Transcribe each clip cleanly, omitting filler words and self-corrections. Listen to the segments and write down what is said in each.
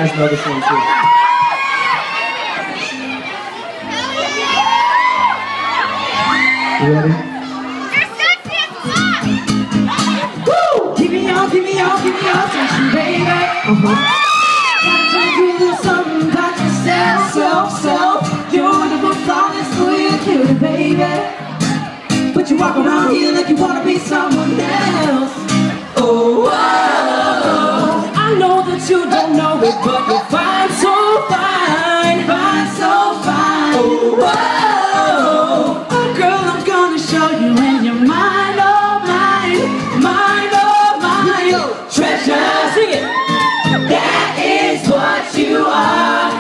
guys know this one too. You ready? Woo! Give me all, attention, baby. Got to do something about yourself, You're the flawless, you're cute, baby. But you walk around here like you wanna be someone else. Oh, I know that you don't know it, but you're fine, so fine, so fine. Oh, girl, I'm gonna show you, and you're mine, oh mine, treasure. Sing it. That is what you are,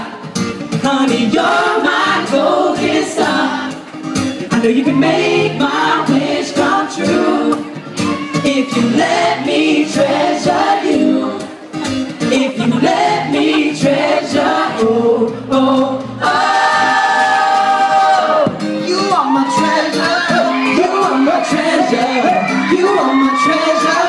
honey. You're my golden star. I know you can make my wish come true if you let me treasure you. If you let me treasure, oh. You are my treasure. You are my treasure. You are my treasure.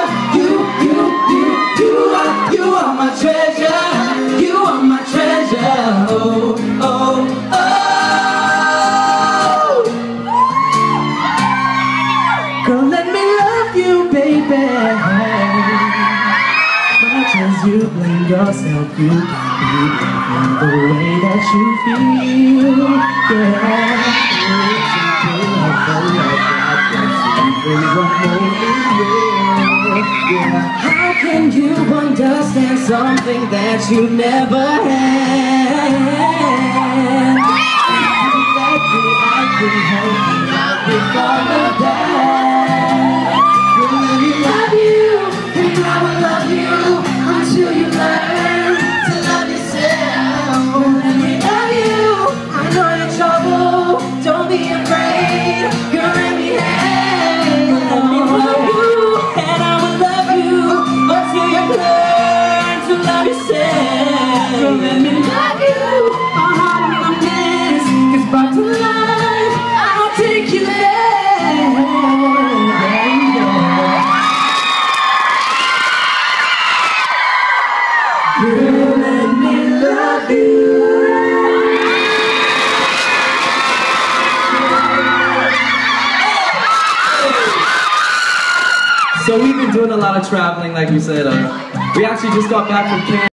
You are my treasure. You are my treasure. Oh. Girl, let me love you, baby. Much as you blame yourself, you can be in the way that you feel. Yeah, how can you understand something that you never had? That I can help you out with all of that. Let me love you, and I will love you until you learn to love yourself. Let me love you, I know you're trouble. Don't be afraid, girl, let me have. Let me love you, and I will love you until you learn to love yourself. Girl, let me love you, my heart and my mess is brought to life. I'll take you there. Girl, let me love you. So we've been doing a lot of traveling, like we said. We actually just got back from Canada.